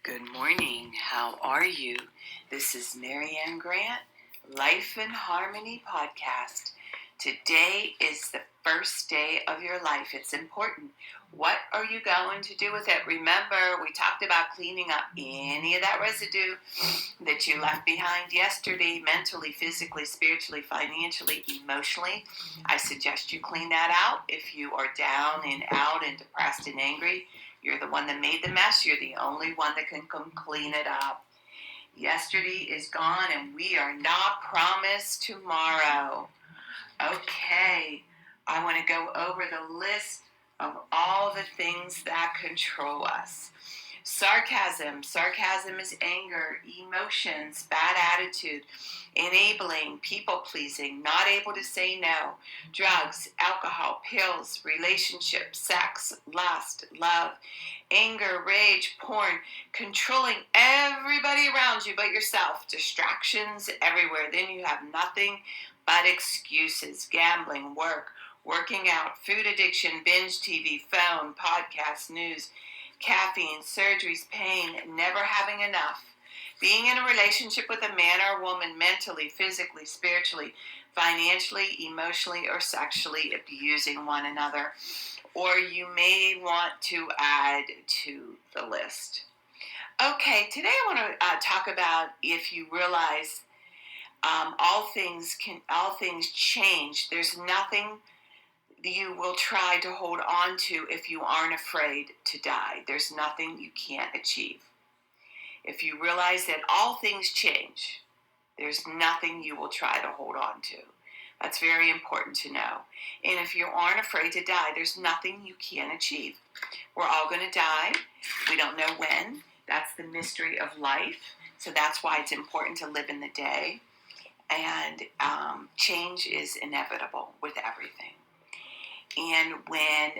Good morning. How are you? This is Marianne Grant, Life in Harmony podcast. Today is the first day of your life. It's important. What are you going to do with it? Remember, we talked about cleaning up any of that residue that you left behind yesterday, mentally, physically, spiritually, financially, emotionally. I suggest you clean that out. If you are down and out and depressed and angry, you're the one that made the mess. You're the only one that can come clean it up. Yesterday is gone, and we are not promised tomorrow. Okay, I want to go over the list of all the things that control us. Sarcasm. Sarcasm is anger, emotions, bad attitude, enabling, people-pleasing, not able to say no, drugs, alcohol, pills, relationships, sex, lust, love, anger, rage, porn, controlling everybody around you but yourself, distractions everywhere. Then you have nothing but excuses, gambling, work, working out, food addiction, binge TV, phone, podcasts, news, caffeine, surgeries, pain, never having enough. Being in a relationship with a man or a woman mentally, physically, spiritually, financially, emotionally, or sexually abusing one another. Or you may want to add to the list. Okay, today I want to talk about if you realize all things change. There's nothing you will try to hold on to if you aren't afraid to die. There's nothing you can't achieve. If you realize that all things change, there's nothing you will try to hold on to. That's very important to know. And if you aren't afraid to die, there's nothing you can't achieve. We're all going to die. We don't know when. That's the mystery of life. So that's why it's important to live in the day. And change is inevitable with everything. And when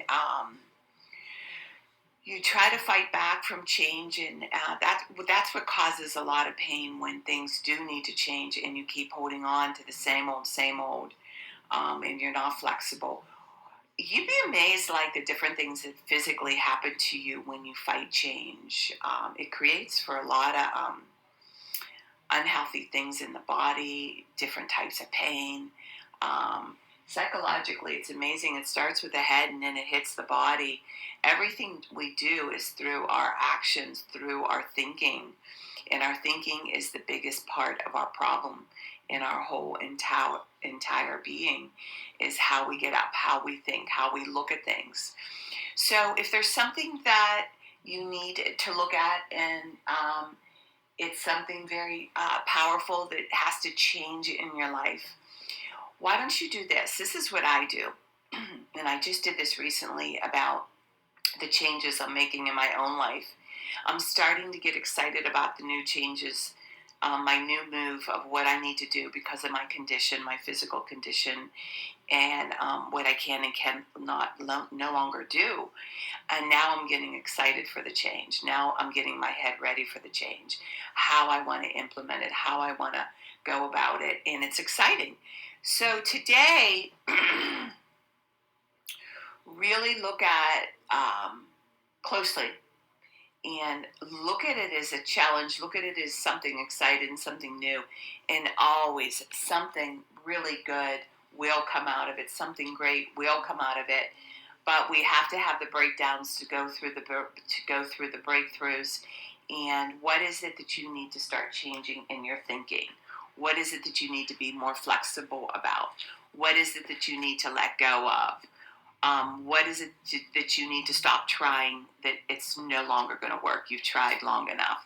you try to fight back from change, and that's what causes a lot of pain when things do need to change and you keep holding on to the same old, and you're not flexible. You'd be amazed, like the different things that physically happen to you when you fight change. It creates for a lot of unhealthy things in the body, different types of pain. Psychologically, it's amazing. It starts with the head and then it hits the body. Everything we do is through our actions, through our thinking. And our thinking is the biggest part of our problem in our whole entire being, is how we get up, how we think, how we look at things. So if there's something that you need to look at, and it's something very powerful that has to change in your life, why don't you do this? This is what I do. And I just did this recently about the changes I'm making in my own life. I'm starting to get excited about the new changes, my new move of what I need to do because of my condition, my physical condition, and what I can and cannot no longer do. And now I'm getting excited for the change. Now I'm getting my head ready for the change, how I want to implement it, how I want to go about it, and it's exciting. So today, really look at closely and look at it as a challenge. Look at it as something exciting, something new, and always something really good will come out of it. Something great will come out of it. But we have to have the breakdowns to go through the breakthroughs. And what is it that you need to start changing in your thinking? What is it that you need to be more flexible about? What is it that you need to let go of? What is it that you need to stop trying, that it's no longer going to work? You've tried long enough.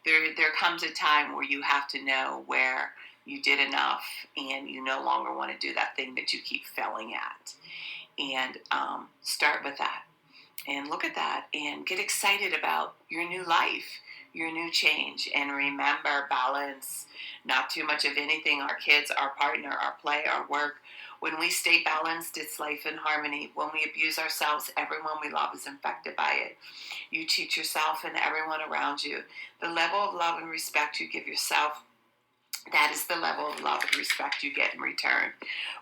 There comes a time where you have to know where you did enough and you no longer want to do that thing that you keep failing at. And start with that. And look at that and get excited about your new life, your new change. And remember, balance. Not too much of anything. Our kids, our partner, our play, our work. When we stay balanced, it's life in harmony. When we abuse ourselves, everyone we love is infected by it. You teach yourself and everyone around you. The level of love and respect you give yourself That is the level of love and respect you get in return.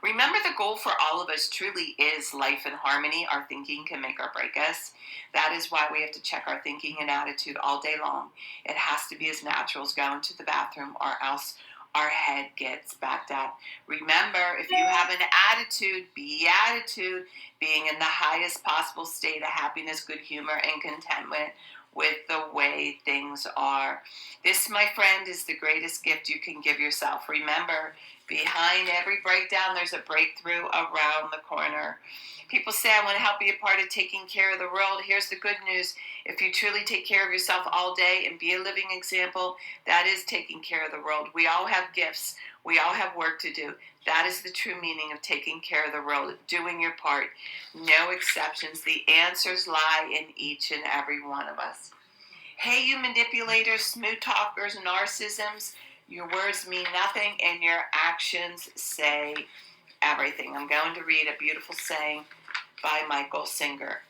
Remember, the goal for all of us truly is life in harmony. Our thinking can make or break us. That is why we have to check our thinking and attitude all day long. It has to be as natural as going to the bathroom, or else our head gets backed up. Remember, if you have an attitude, beatitude, being in the highest possible state of happiness, good humor, and contentment with the way things are. This, my friend, is the greatest gift you can give yourself. Remember, behind every breakdown, there's a breakthrough around the corner. People say, I want to help be a part of taking care of the world. Here's the good news. If you truly take care of yourself all day and be a living example, that is taking care of the world. We all have gifts. We all have work to do. That is the true meaning of taking care of the world, doing your part. No exceptions. The answers lie in each and every one of us. Hey, you manipulators, smooth talkers, narcissisms, your words mean nothing and your actions say everything. I'm going to read a beautiful saying by Michael Singer.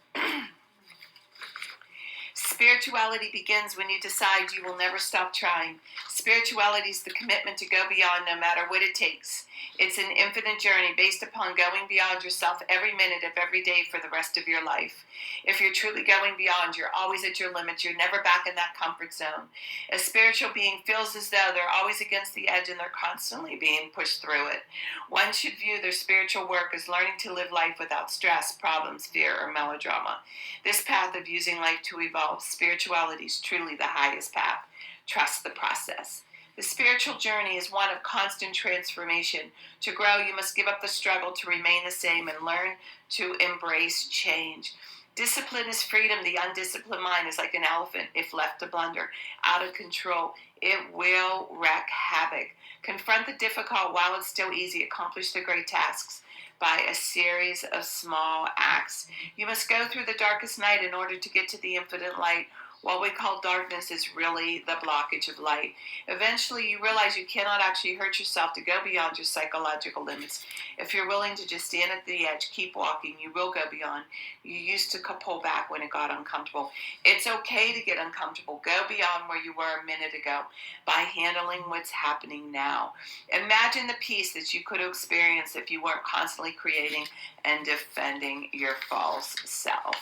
Spirituality begins when you decide you will never stop trying. Spirituality is the commitment to go beyond no matter what it takes. It's an infinite journey based upon going beyond yourself every minute of every day for the rest of your life. If you're truly going beyond, you're always at your limits. You're never back in that comfort zone. A spiritual being feels as though they're always against the edge and they're constantly being pushed through it. One should view their spiritual work as learning to live life without stress, problems, fear, or melodrama. This path of using life to evolve, spirituality is truly the highest path. Trust the process. The spiritual journey is one of constant transformation. To grow, you must give up the struggle to remain the same and learn to embrace change. Discipline is freedom. The undisciplined mind is like an elephant. If left to blunder, out of control, it will wreak havoc. Confront the difficult while it's still easy. Accomplish the great tasks by a series of small acts. You must go through the darkest night in order to get to the infinite light. What we call darkness is really the blockage of light. Eventually, you realize you cannot actually hurt yourself to go beyond your psychological limits. If you're willing to just stand at the edge, keep walking, you will go beyond. You used to pull back when it got uncomfortable. It's okay to get uncomfortable. Go beyond where you were a minute ago by handling what's happening now. Imagine the peace that you could experience if you weren't constantly creating and defending your false self.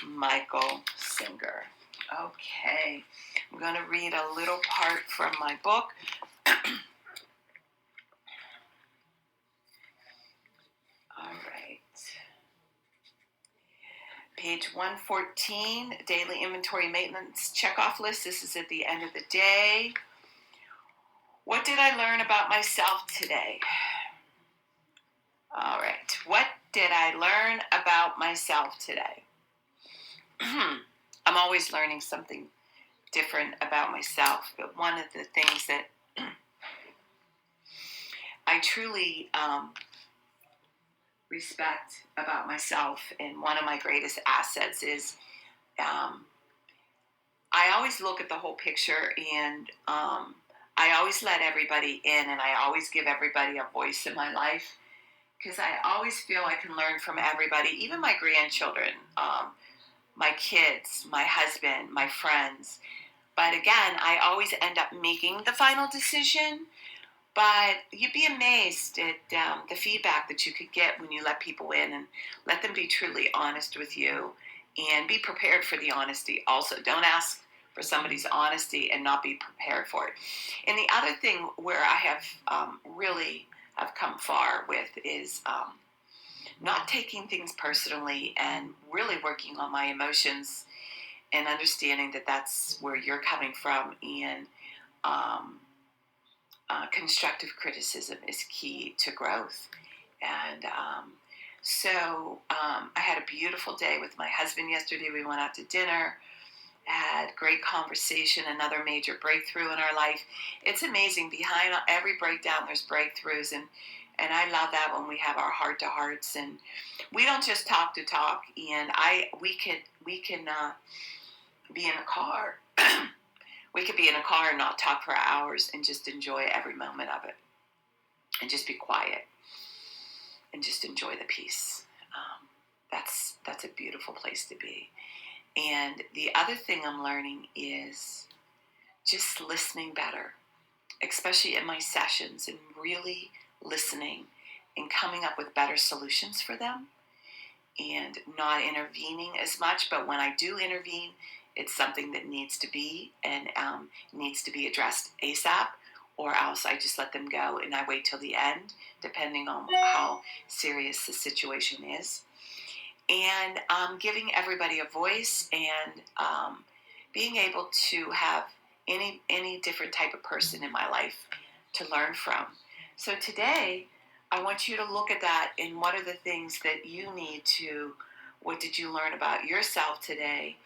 Michael Singer. Okay, I'm going to read a little part from my book. All right. Page 114, Daily Inventory Maintenance Checkoff List. This is at the end of the day. What did I learn about myself today? All right. What did I learn about myself today? I'm always learning something different about myself, but one of the things that I truly respect about myself, and one of my greatest assets, is I always look at the whole picture, and I always let everybody in, and I always give everybody a voice in my life, because I always feel I can learn from everybody, even my grandchildren, my kids, my husband, my friends. But again, I always end up making the final decision. But you'd be amazed at the feedback that you could get when you let people in and let them be truly honest with you, and be prepared for the honesty. Also, don't ask for somebody's honesty and not be prepared for it. And the other thing where I have really have come far with is not taking things personally and really working on my emotions and understanding that that's where you're coming from. And constructive criticism is key to growth. And so I had a beautiful day with my husband yesterday. We went out to dinner, had great conversation, another major breakthrough in our life. It's amazing. Behind every breakdown, there's breakthroughs. And I love that when we have our heart-to-hearts, and we don't just talk to talk. And we can be in a car. We could be in a car and not talk for hours and just enjoy every moment of it, and just be quiet and just enjoy the peace. That's a beautiful place to be. And the other thing I'm learning is just listening better. especially in my sessions, and really listening and coming up with better solutions for them and not intervening as much. But when I do intervene, it's something that needs to be and needs to be addressed ASAP, or else I just let them go and I wait till the end, depending on how serious the situation is. And giving everybody a voice, and being able to have any different type of person in my life to learn from. So today, I want you to look at that, and what are the things that you need to, what did you learn about yourself today?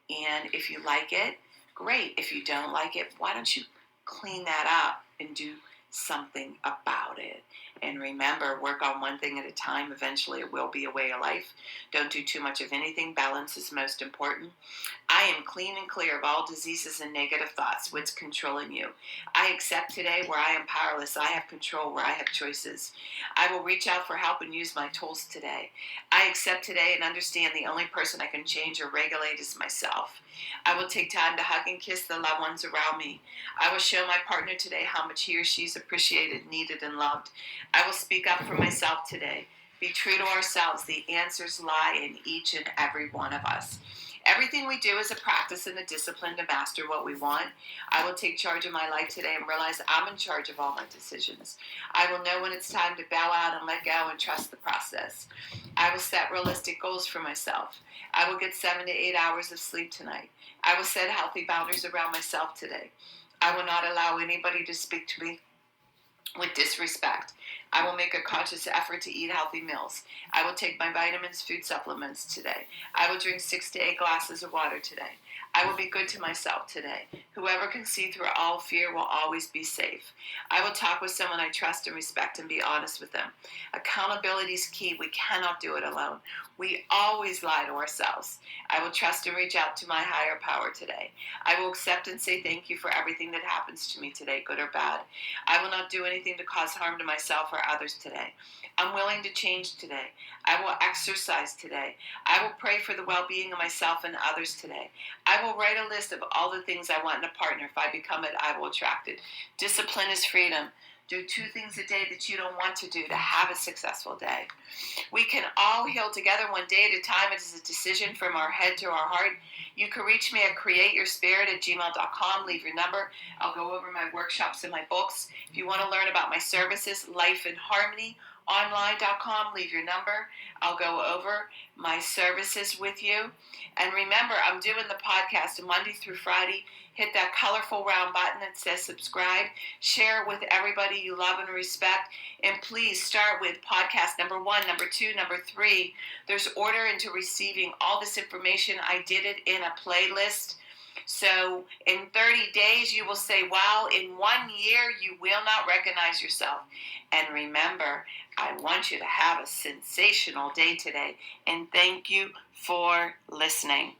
And if you like it, great. If you don't like it, why don't you clean that up and do something about it? And remember, work on one thing at a time. Eventually it will be a way of life. Don't do too much of anything. Balance is most important. I am clean and clear of all diseases and negative thoughts. What's controlling you? I accept today where I am powerless. I have control where I have choices. I will reach out for help and use my tools today. I accept today and understand the only person I can change or regulate is myself. I will take time to hug and kiss the loved ones around me. I will show my partner today how much he or she is appreciated, needed, and loved. I will speak up for myself today. Be true to ourselves. The answers lie in each and every one of us. Everything we do is a practice and a discipline to master what we want. I will take charge of my life today and realize I'm in charge of all my decisions. I will know when it's time to bow out and let go and trust the process. I will set realistic goals for myself. I will get 7 to 8 hours of sleep tonight. I will set healthy boundaries around myself today. I will not allow anybody to speak to me with disrespect. I will make a conscious effort to eat healthy meals. I will take my vitamins, food supplements today. I will drink 6 to 8 glasses of water today. I will be good to myself today. Whoever can see through all fear will always be safe. I will talk with someone I trust and respect and be honest with them. Accountability is key. We cannot do it alone. We always lie to ourselves. I will trust and reach out to my higher power today. I will accept and say thank you for everything that happens to me today, good or bad. I will not do anything to cause harm to myself or others today. I'm willing to change today. I will exercise today. I will pray for the well-being of myself and others today. I will write a list of all the things I want in a partner. If I become it, I will attract it. Discipline is freedom. Do 2 things a day that you don't want to do to have a successful day. We can all heal together one day at a time. It is a decision from our head to our heart. You can reach me at createyourspirit@gmail.com. Leave your number. I'll go over my workshops and my books. If you want to learn about my services, Life in Harmony, online.com, leave your number. I'll go over my services with you. And remember, I'm doing the podcast Monday through Friday. Hit that colorful round button that says subscribe. Share it with everybody you love and respect. And please start with podcast number 1, number 2, number 3. There's order into receiving all this information. I did it in a playlist. So in 30 days, you will say, wow, in 1 year, you will not recognize yourself. And remember, I want you to have a sensational day today. And thank you for listening.